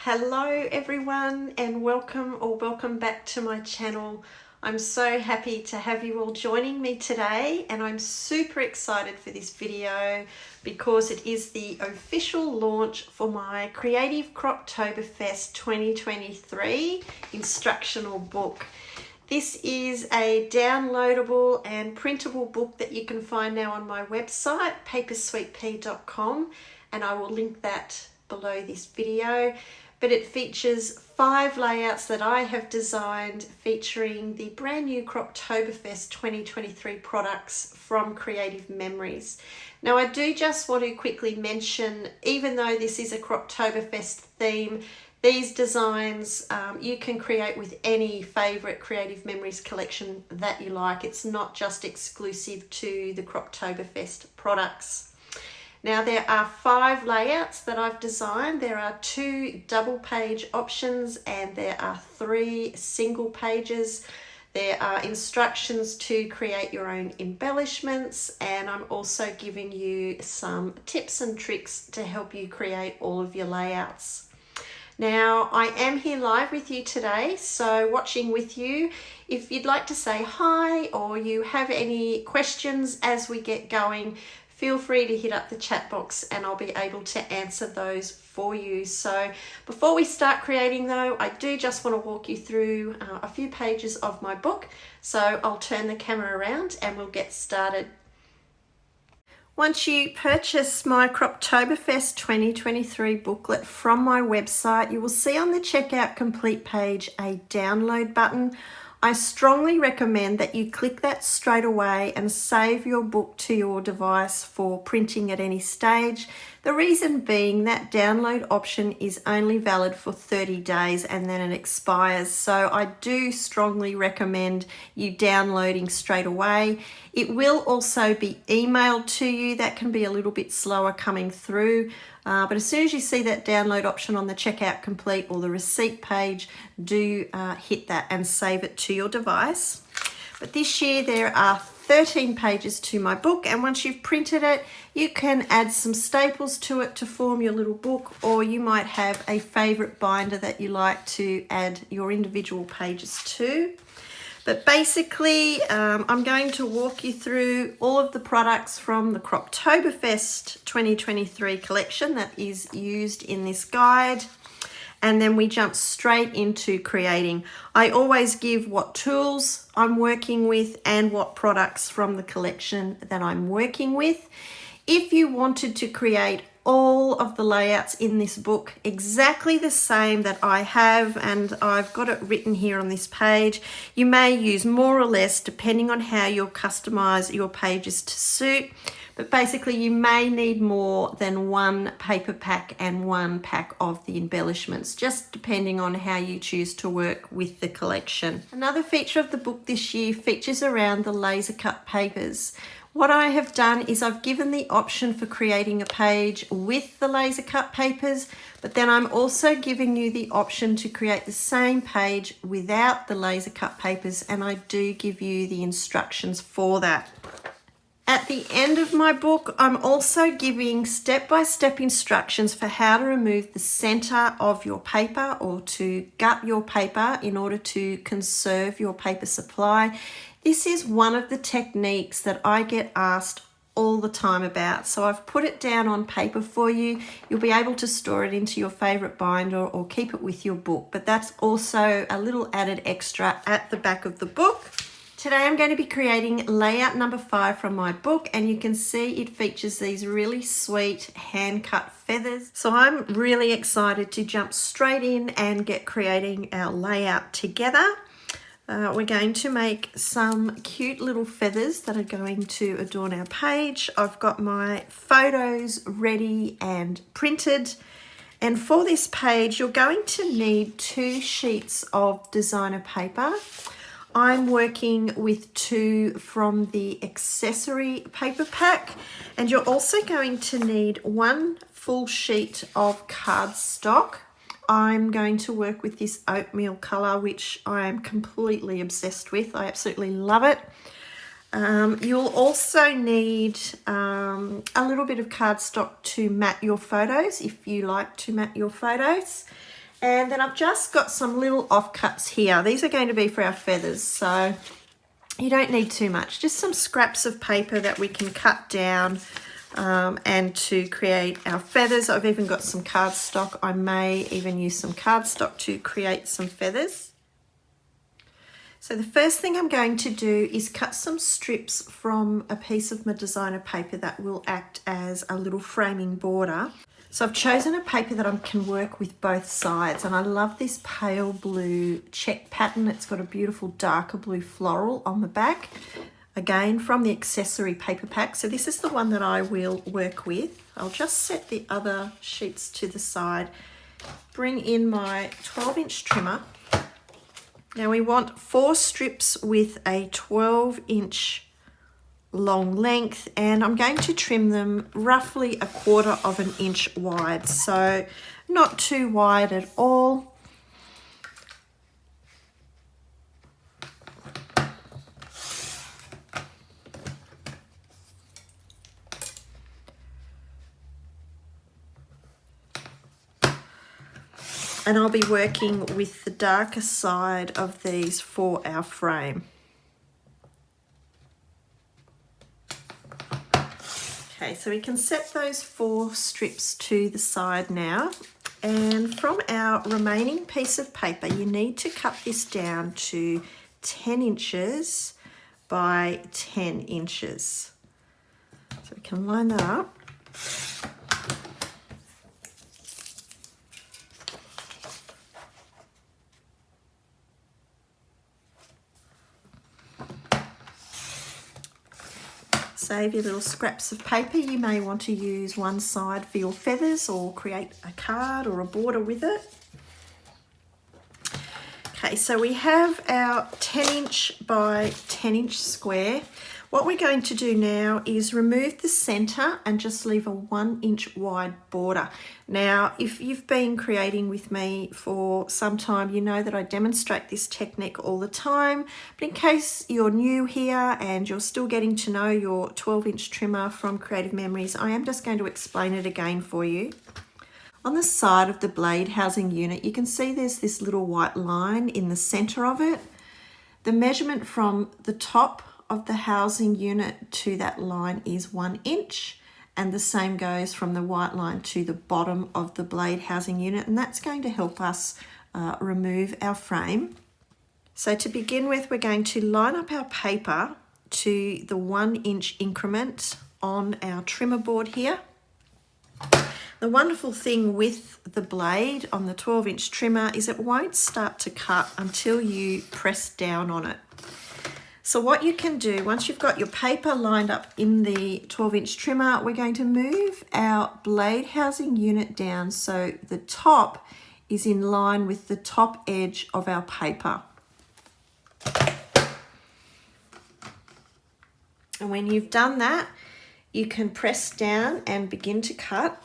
Hello everyone and welcome back to my channel. I'm so happy to have you all joining me today, and I'm super excited for this video because it is the official launch for my Creative Croptoberfest 2023 instructional book. This is a downloadable and printable book that you can find now on my website papersweetpea.com, and I will link that below this video. But it features 5 layouts that I have designed featuring the brand new Croptoberfest 2023 products from Creative Memories. Now, I do just want to quickly mention, even though this is a Croptoberfest theme, these designs you can create with any favourite Creative Memories collection that you like. It's not just exclusive to the Croptoberfest products. Now, there are 5 layouts that I've designed. There are 2 double page options and there are 3 single pages. There are instructions to create your own embellishments, and I'm also giving you some tips and tricks to help you create all of your layouts. Now, I am here live with you today, so watching with you. If you'd like to say hi or you have any questions as we get going, feel free to hit up the chat box and I'll be able to answer those for you. So before we start creating though, I do just want to walk you through a few pages of my book. So I'll turn the camera around and we'll get started. Once you purchase my Croptoberfest 2023 booklet from my website, you will see on the checkout complete page a download button. I strongly recommend that you click that straight away and save your book to your device for printing at any stage. The reason being that download option is only valid for 30 days and then it expires. So I do strongly recommend you downloading straight away. It will also be emailed to you. That can be a little bit slower coming through. But as soon as you see that download option on the checkout complete or the receipt page, do hit that and save it to your device. But this year there are 13 pages to my book, and once you've printed it, you can add some staples to it to form your little book, or you might have a favorite binder that you like to add your individual pages to. But basically, I'm going to walk you through all of the products from the Croptoberfest 2023 collection that is used in this guide. And then we jump straight into creating. I always give what tools I'm working with and what products from the collection that I'm working with. If you wanted to create all of the layouts in this book exactly the same that I have, and I've got it written here on this page, you may use more or less depending on how you'll customize your pages to suit. But basically you may need more than 1 paper pack and 1 pack of the embellishments, just depending on how you choose to work with the collection. Another feature of the book this year features around the laser cut papers. What I have done is I've given the option for creating a page with the laser cut papers, but then I'm also giving you the option to create the same page without the laser cut papers, and I do give you the instructions for that. At the end of my book, I'm also giving step-by-step instructions for how to remove the center of your paper or to gut your paper in order to conserve your paper supply. This is one of the techniques that I get asked all the time about. So I've put it down on paper for you. You'll be able to store it into your favorite binder or keep it with your book, but that's also a little added extra at the back of the book. Today I'm going to be creating layout number 5 from my book, and you can see it features these really sweet hand-cut feathers. So I'm really excited to jump straight in and get creating our layout together. We're going to make some cute little feathers that are going to adorn our page. I've got my photos ready and printed. And for this page, you're going to need 2 sheets of designer paper. I'm working with 2 from the accessory paper pack, and you're also going to need 1 full sheet of cardstock. I'm going to work with this oatmeal colour, which I am completely obsessed with. I absolutely love it. You'll also need a little bit of cardstock to mat your photos if you like to mat your photos. And then I've just got some little offcuts here. These are going to be for our feathers, so you don't need too much. Just some scraps of paper that we can cut down and to create our feathers. I've even got some cardstock. I may even use some cardstock to create some feathers. So the first thing I'm going to do is cut some strips from a piece of my designer paper that will act as a little framing border. So I've chosen a paper that I can work with both sides, and I love this pale blue check pattern. It's got a beautiful darker blue floral on the back, again from the accessory paper pack. So this is the one that I will work with. I'll just set the other sheets to the side, bring in my 12-inch trimmer. Now we want 4 strips with a 12-inch long length, and I'm going to trim them roughly 1/4 of an inch wide, so not too wide at all. And I'll be working with the darker side of these for our frame. Okay, so we can set those 4 strips to the side now. And from our remaining piece of paper, you need to cut this down to 10 inches by 10 inches. So we can line that up. Save your little scraps of paper. You may want to use one side for your feathers or create a card or a border with it. Okay, so we have our 10-inch by 10-inch square. What we're going to do now is remove the center and just leave a 1-inch wide border. Now, if you've been creating with me for some time, you know that I demonstrate this technique all the time. But in case you're new here and you're still getting to know your 12-inch trimmer from Creative Memories, I am just going to explain it again for you. On the side of the blade housing unit, you can see there's this little white line in the center of it. The measurement from the top of the housing unit to that line is 1 inch, and the same goes from the white line to the bottom of the blade housing unit, and that's going to help us remove our frame. So to begin with, we're going to line up our paper to the 1-inch increment on our trimmer board here. The wonderful thing with the blade on the 12-inch trimmer is it won't start to cut until you press down on it. So what you can do, once you've got your paper lined up in the 12-inch trimmer, we're going to move our blade housing unit down so the top is in line with the top edge of our paper. And when you've done that, you can press down and begin to cut.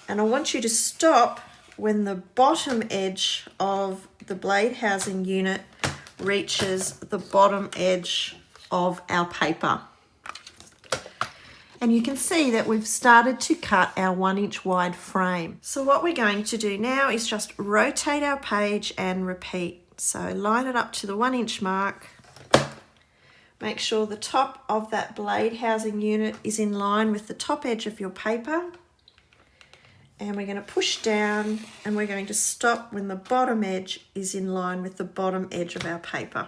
And I want you to stop when the bottom edge of the blade housing unit reaches the bottom edge of our paper. And you can see that we've started to cut our 1-inch wide frame. So what we're going to do now is just rotate our page and repeat. So line it up to the 1-inch mark. Make sure the top of that blade housing unit is in line with the top edge of your paper. And we're going to push down and we're going to stop when the bottom edge is in line with the bottom edge of our paper.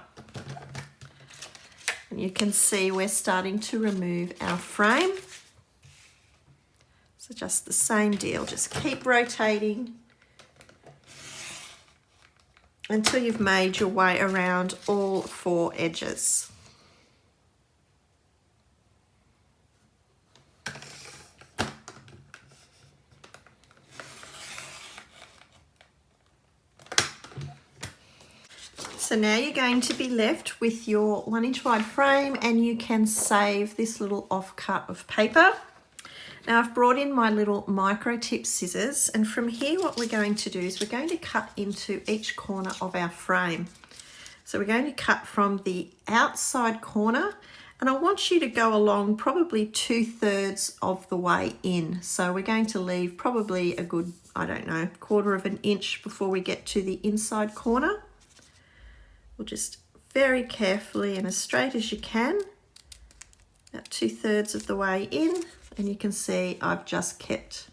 And you can see we're starting to remove our frame. So just the same deal, just keep rotating until you've made your way around all 4 edges. So now you're going to be left with your 1-inch wide frame, and you can save this little offcut of paper. Now I've brought in my little micro tip scissors, and from here what we're going to do is we're going to cut into each corner of our frame. So we're going to cut from the outside corner, and I want you to go along probably 2/3 of the way in. So we're going to leave probably a good I don't know, 1/4 of an inch before we get to the inside corner. We'll just very carefully and as straight as you can, about 2/3 of the way in, and you can see I've just kept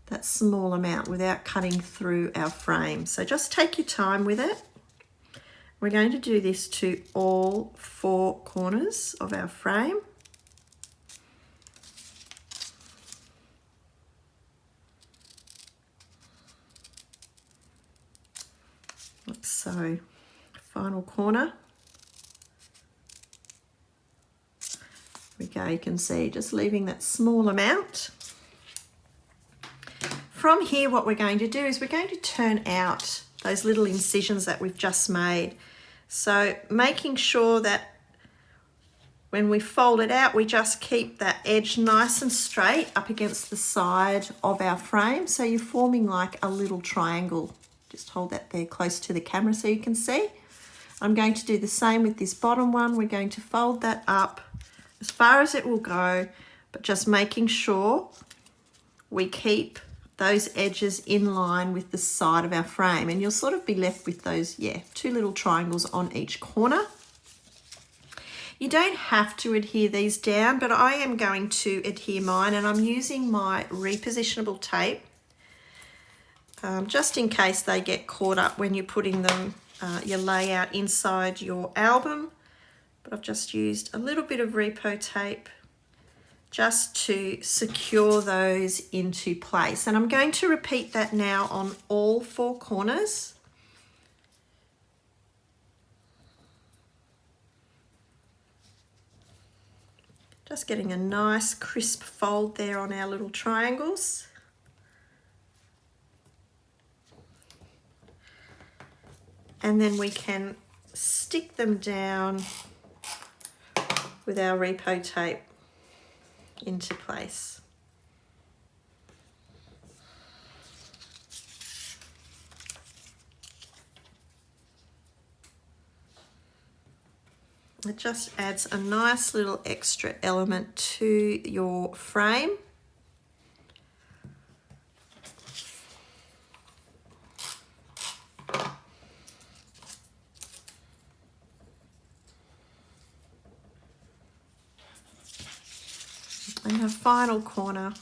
that small amount without cutting through our frame. So just take your time with it. We're going to do this to all 4 corners of our frame. Like so. Final corner. There we go, you can see just leaving that small amount. From here, what we're going to do is we're going to turn out those little incisions that we've just made. So making sure that when we fold it out, we just keep that edge nice and straight up against the side of our frame. So you're forming like a little triangle. Just hold that there close to the camera so you can see. I'm going to do the same with this bottom one. We're going to fold that up as far as it will go, but just making sure we keep those edges in line with the side of our frame, and you'll sort of be left with those, 2 little triangles on each corner. You don't have to adhere these down, but I am going to adhere mine, and I'm using my repositionable tape just in case they get caught up when you're putting them, your layout inside your album. But I've just used a little bit of repo tape just to secure those into place. And I'm going to repeat that now on all 4 corners. Just getting a nice crisp fold there on our little triangles. And then we can stick them down with our repo tape into place. It just adds a nice little extra element to your frame. And our final corner.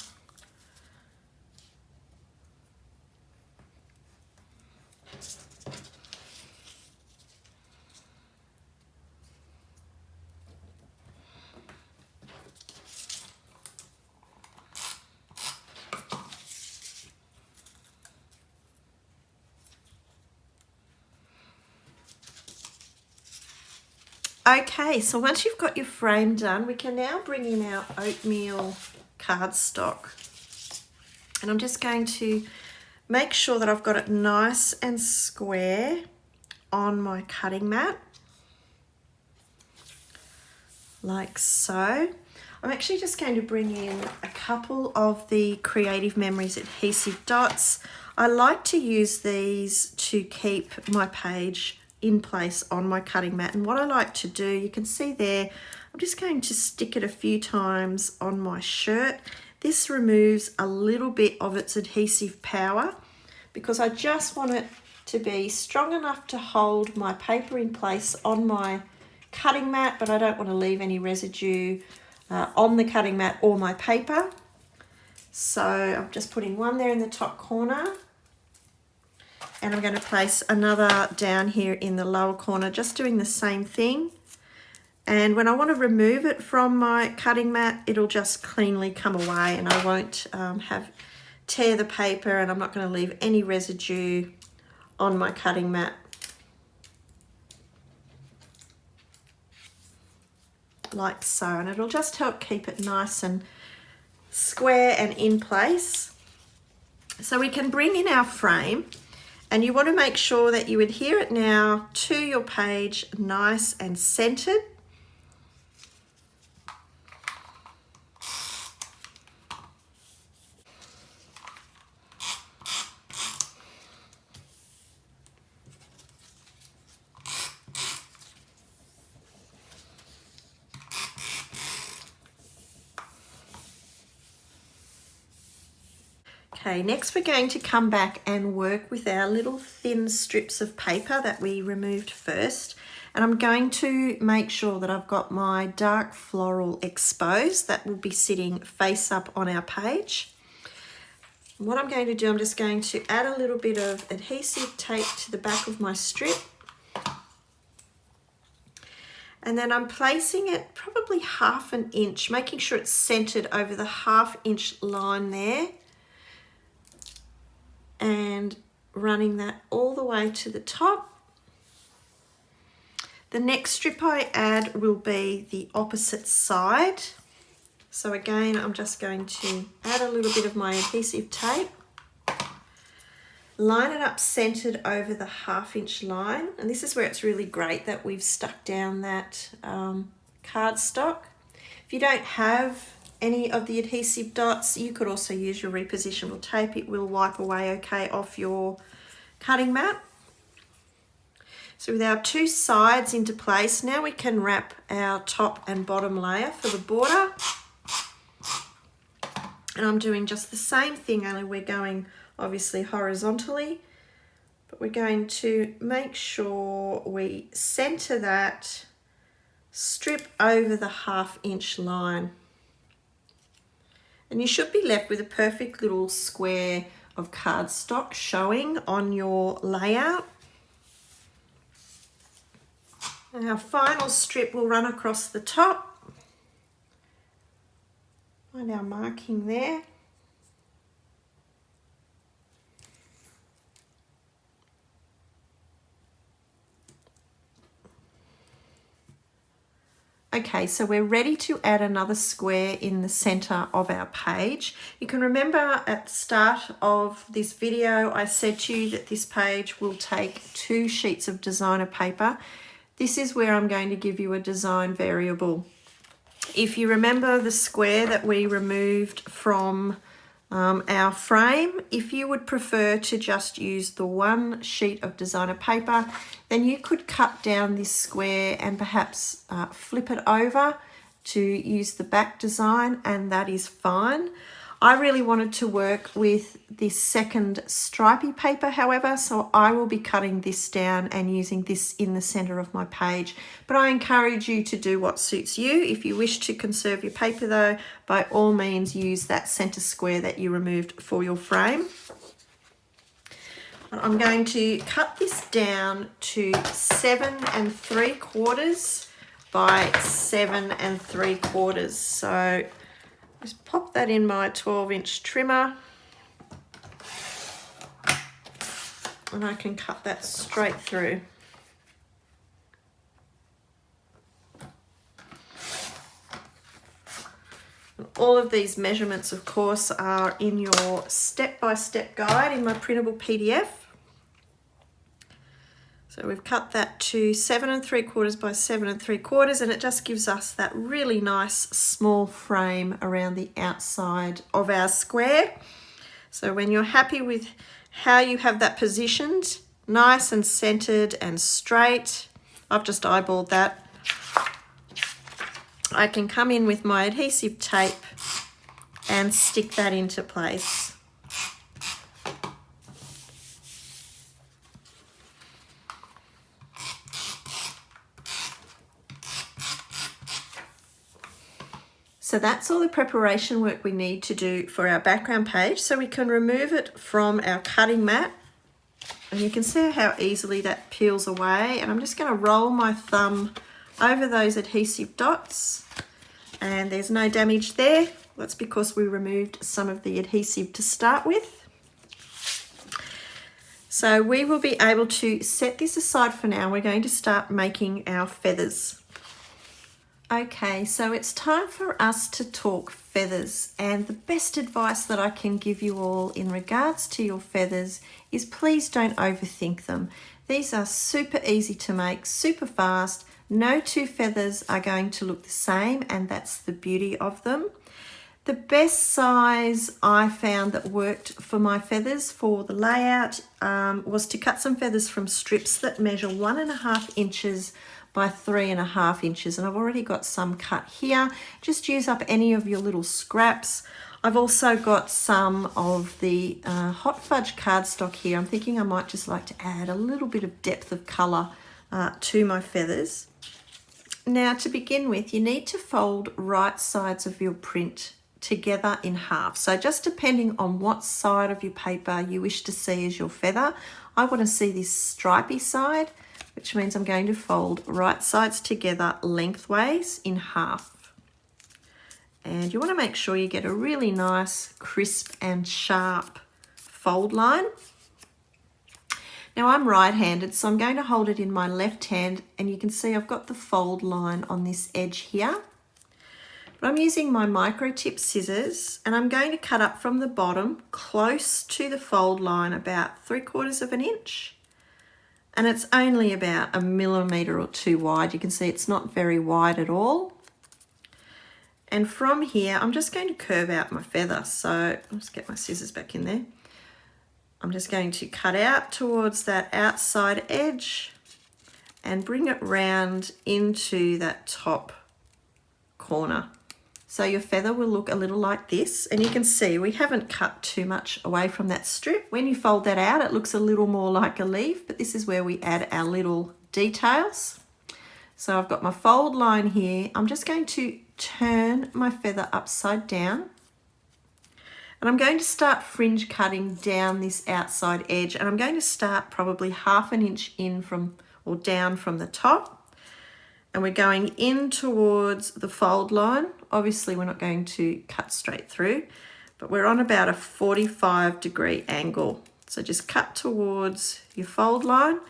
Okay, so once you've got your frame done, we can now bring in our oatmeal cardstock. And I'm just going to make sure that I've got it nice and square on my cutting mat, like so. I'm actually just going to bring in a couple of the Creative Memories adhesive dots. I like to use these to keep my page in place on my cutting mat, and what I like to do, you can see there, I'm just going to stick it a few times on my shirt. This removes a little bit of its adhesive power because I just want it to be strong enough to hold my paper in place on my cutting mat, but I don't want to leave any residue on the cutting mat or my paper. So I'm just putting one there in the top corner, and I'm going to place another down here in the lower corner, just doing the same thing. And when I want to remove it from my cutting mat, it'll just cleanly come away, and I won't tear the paper, and I'm not going to leave any residue on my cutting mat. Like so, and it'll just help keep it nice and square and in place. So we can bring in our frame, and you want to make sure that you adhere it now to your page nice and centered. Okay, next we're going to come back and work with our little thin strips of paper that we removed first. And I'm going to make sure that I've got my dark floral exposed. That will be sitting face up on our page. And what I'm going to do, I'm just going to add a little bit of adhesive tape to the back of my strip. And then I'm placing it probably 1/2 inch, making sure it's centered over the 1/2 inch line there. And running that all the way to the top. The next strip I add will be the opposite side. So again, I'm just going to add a little bit of my adhesive tape, line it up centered over the 1/2 inch line. And this is where it's really great that we've stuck down that cardstock. If you don't have any of the adhesive dots, you could also use your repositionable tape. It will wipe away okay off your cutting mat. So with our 2 sides into place, now we can wrap our top and bottom layer for the border. And I'm doing just the same thing, only we're going obviously horizontally, but we're going to make sure we center that strip over the 1/2 inch line. And you should be left with a perfect little square of cardstock showing on your layout. And our final strip will run across the top. Find our marking there. Okay, so we're ready to add another square in the center of our page. You can remember at the start of this video, I said to you that this page will take 2 sheets of designer paper. This is where I'm going to give you a design variable. If you remember the square that we removed from our frame, if you would prefer to just use the 1 sheet of designer paper, then you could cut down this square and perhaps flip it over to use the back design, and that is fine. I really wanted to work with this second stripy paper, however, so I will be cutting this down and using this in the center of my page. But I encourage you to do what suits you. If you wish to conserve your paper though, by all means use that center square that you removed for your frame. I'm going to cut this down to 7 3/4 by 7 3/4. So just pop that in my 12-inch trimmer and I can cut that straight through. And all of these measurements, of course, are in your step-by-step guide in my printable PDF. So we've cut that to 7 3/4 by 7 3/4, and it just gives us that really nice small frame around the outside of our square. So when you're happy with how you have that positioned, nice and centered and straight, I've just eyeballed that, I can come in with my adhesive tape and stick that into place. So that's all the preparation work we need to do for our background page. So we can remove it from our cutting mat. And you can see how easily that peels away. And I'm just going to roll my thumb over those adhesive dots. And there's no damage there. That's because we removed some of the adhesive to start with. So we will be able to set this aside for now. We're going to start making our feathers. Okay, so it's time for us to talk feathers, and the best advice that I can give you all in regards to your feathers is please don't overthink them. These are super easy to make, super fast. No 2 feathers are going to look the same, and that's the beauty of them. The best size I found that worked for my feathers for the layout was to cut some feathers from strips that measure 1.5 inches by 3.5 inches, and I've already got some cut here. Just use up any of your little scraps. I've also got some of the hot fudge cardstock here. I'm thinking I might just like to add a little bit of depth of colour to my feathers. Now, to begin with, you need to fold right sides of your print together in half. So just depending on what side of your paper you wish to see as your feather, I want to see this stripy side, which means I'm going to fold right sides together lengthways in half. And you want to make sure you get a really nice, crisp and sharp fold line. Now I'm right-handed, so I'm going to hold it in my left hand, and you can see I've got the fold line on this edge here. But I'm using my micro tip scissors, and I'm going to cut up from the bottom close to the fold line about 3/4 of an inch. And it's only about 1 millimetre or 2 wide. You can see it's not very wide at all. And from here, I'm just going to curve out my feather. So let's get my scissors back in there. I'm just going to cut out towards that outside edge and bring it round into that top corner. So your feather will look a little like this, and you can see we haven't cut too much away from that strip. When you fold that out, it looks a little more like a leaf, but this is where we add our little details. So I've got my fold line here. I'm just going to turn my feather upside down, and I'm going to start fringe cutting down this outside edge, and I'm going to start probably 1/2 inch in from or down from the top. And we're going in towards the fold line. Obviously, we're not going to cut straight through, but we're on about a 45-degree angle. So just cut towards your fold line.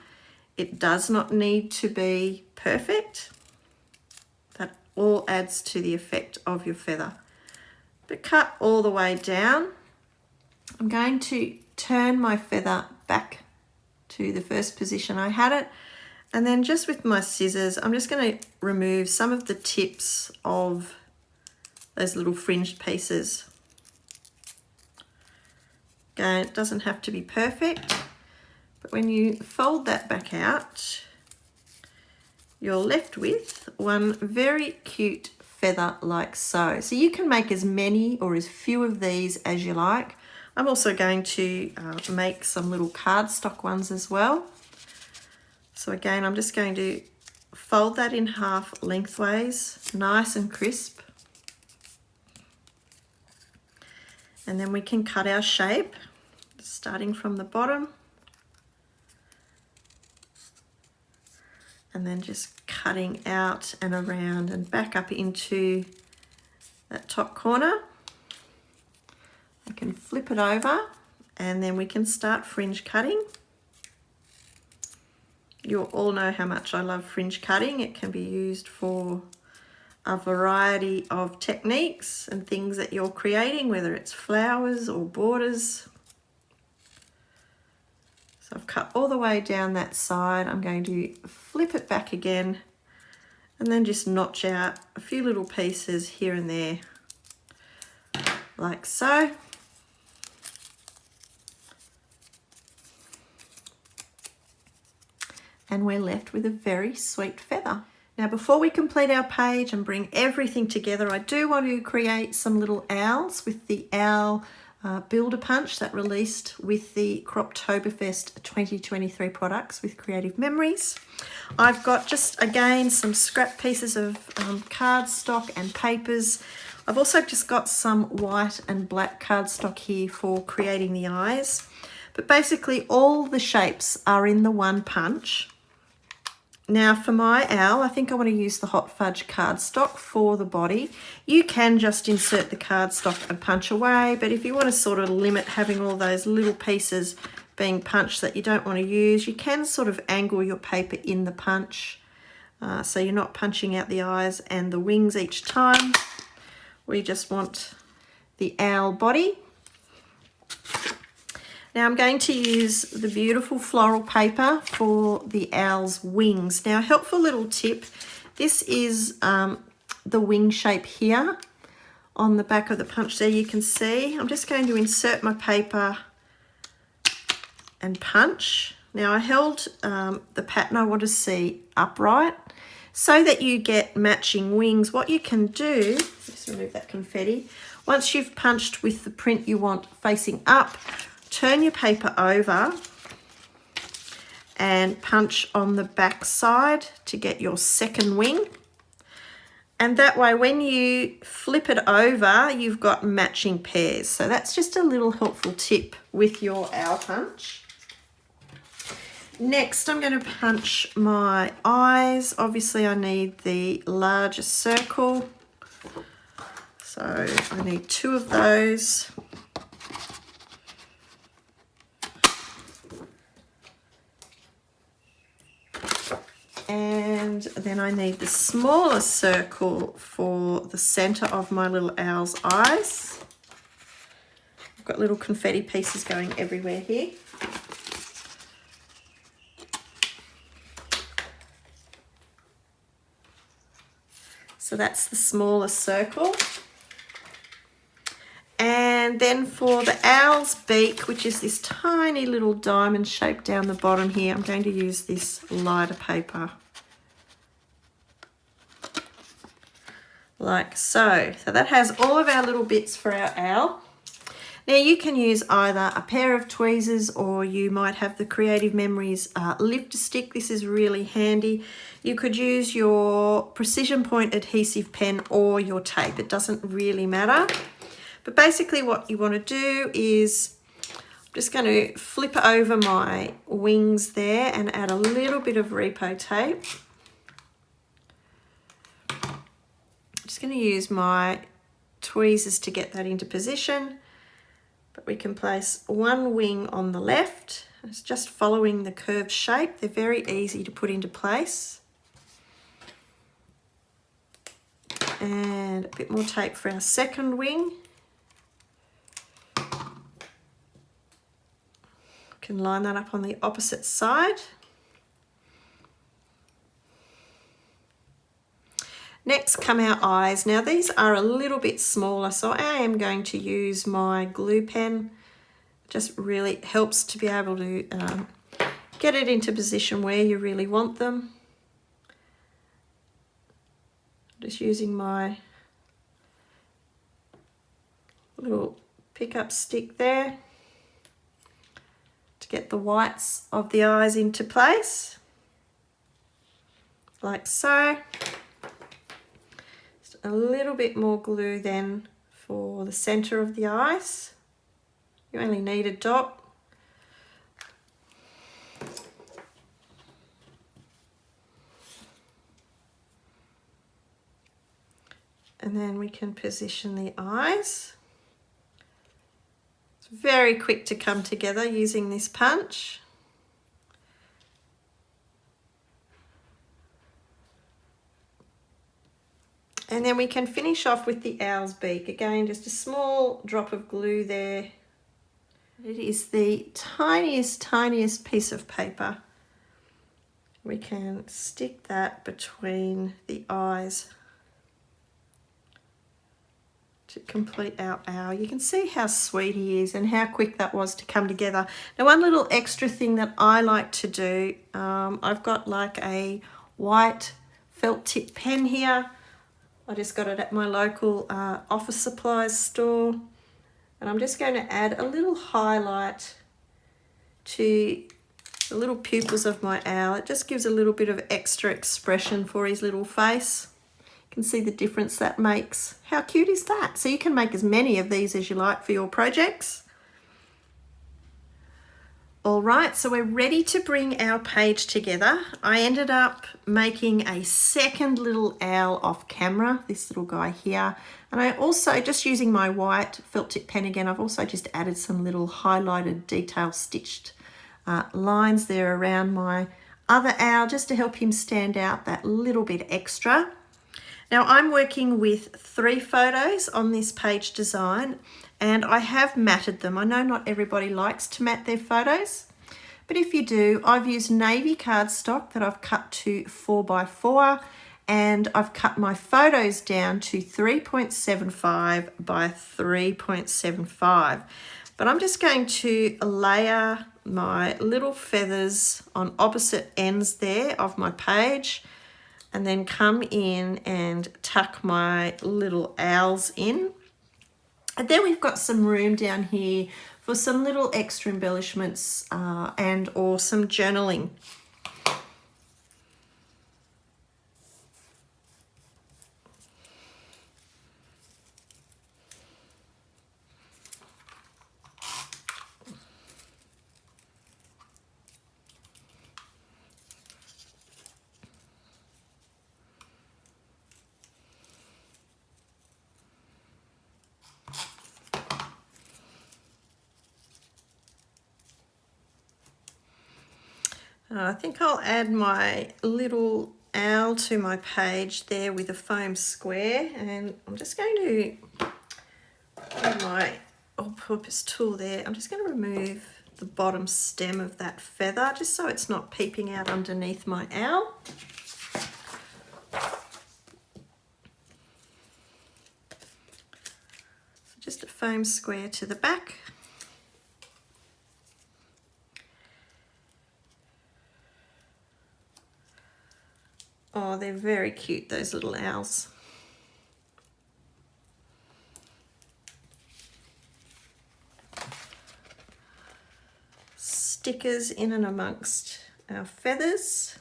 It does not need to be perfect. That all adds to the effect of your feather. But cut all the way down. I'm going to turn my feather back to the first position I had it. And then just with my scissors, I'm just going to remove some of the tips of those little fringed pieces. Again, it doesn't have to be perfect, but when you fold that back out, you're left with one very cute feather like so. So you can make as many or as few of these as you like. I'm also going to make some little cardstock ones as well. So again, I'm just going to fold that in half lengthways, nice and crisp. And then we can cut our shape, starting from the bottom. And then just cutting out and around and back up into that top corner. I can flip it over, and then we can start fringe cutting. You all know how much I love fringe cutting. It can be used for a variety of techniques and things that you're creating, whether it's flowers or borders. So I've cut all the way down that side. I'm going to flip it back again and then just notch out a few little pieces here and there, like so. And we're left with a very sweet feather. Now, before we complete our page and bring everything together, I do want to create some little owls with the owl builder punch that released with the Croptoberfest 2023 products with Creative Memories. I've got just, again, some scrap pieces of cardstock and papers. I've also just got some white and black cardstock here for creating the eyes. But basically all the shapes are in the one punch. Now for my owl, I think I want to use the hot fudge cardstock for the body. You can just insert the cardstock and punch away, but if you want to sort of limit having all those little pieces being punched that you don't want to use, you can sort of angle your paper in the punch so you're not punching out the eyes and the wings each time. We just want the owl body. Now I'm going to use the beautiful floral paper for the owl's wings. Now, helpful little tip, this is the wing shape here on the back of the punch there. You can see I'm just going to insert my paper and punch. Now I held the pattern I want to see upright, so that you get matching wings, what you can do, just remove that confetti, once you've punched with the print you want facing up, turn your paper over and punch on the back side to get your second wing. And that way, when you flip it over, you've got matching pairs. So that's just a little helpful tip with your owl punch. Next, I'm going to punch my eyes. Obviously, I need the larger circle. So I need 2 of those. And then I need the smaller circle for the center of my little owl's eyes. I've got little confetti pieces going everywhere here. So that's the smaller circle. And then for the owl's beak, which is this tiny little diamond shape down the bottom here, I'm going to use this lighter paper. Like so. So that has all of our little bits for our owl. Now you can use either a pair of tweezers, or you might have the Creative Memories lifter stick. This is really handy. You could use your precision point adhesive pen or your tape. It doesn't really matter. But basically what you want to do is, I'm just going to flip over my wings there and add a little bit of repo tape. I'm just going to use my tweezers to get that into position. But we can place one wing on the left. It's just following the curved shape. They're very easy to put into place. And a bit more tape for our second wing. Can line that up on the opposite side. Next come our eyes. Now these are a little bit smaller, so I am going to use my glue pen. It just really helps to be able to get it into position where you really want them. Just using my little pickup stick there to get the whites of the eyes into place, like so. Just a little bit more glue then for the center of the eyes. You only need a dot. And then we can position the eyes. It's very quick to come together using this punch. And then we can finish off with the owl's beak. Again, just a small drop of glue there. It is the tiniest piece of paper. We can stick that between the eyes to complete our owl. You can see how sweet he is and how quick that was to come together. Now, one little extra thing that I like to do, I've got like a white felt tip pen here. I just got it at my local office supplies store. And I'm just going to add a little highlight to the little pupils of my owl. It just gives a little bit of extra expression for his little face. You can see the difference that makes. How cute is that? So you can make as many of these as you like for your projects. All right, so we're ready to bring our page together. I ended up making a second little owl off camera, this little guy here. And I also, just using my white felt tip pen again, I've also just added some little highlighted detail stitched lines there around my other owl, just to help him stand out that little bit extra. Now I'm working with 3 photos on this page design, and I have matted them. I know not everybody likes to mat their photos, but if you do, I've used navy cardstock that I've cut to 4x4, and I've cut my photos down to 3.75 by 3.75. But I'm just going to layer my little feathers on opposite ends there of my page. and then come in and tuck my little owls in. And then we've got some room down here for some little extra embellishments and or some journaling. I think I'll add my little owl to my page there with a foam square, and I'm just going to with my all-purpose tool there, I'm just going to remove the bottom stem of that feather just so it's not peeping out underneath my owl. So just a foam square to the back. Oh, they're very cute, those little owls. Stickers in and amongst our feathers.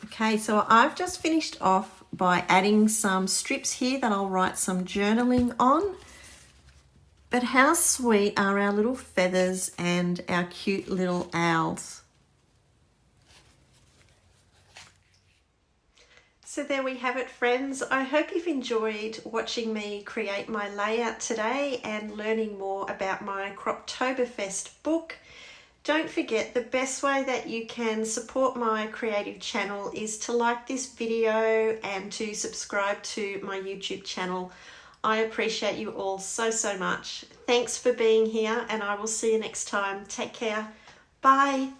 Okay, so I've just finished off by adding some strips here that I'll write some journaling on. But how sweet are our little feathers and our cute little owls? So there we have it, friends. I hope you've enjoyed watching me create my layout today and learning more about my Croptoberfest book. Don't forget, the best way that you can support my creative channel is to like this video and to subscribe to my YouTube channel. I appreciate you all so much. Thanks for being here, and I will see you next time. Take care. Bye.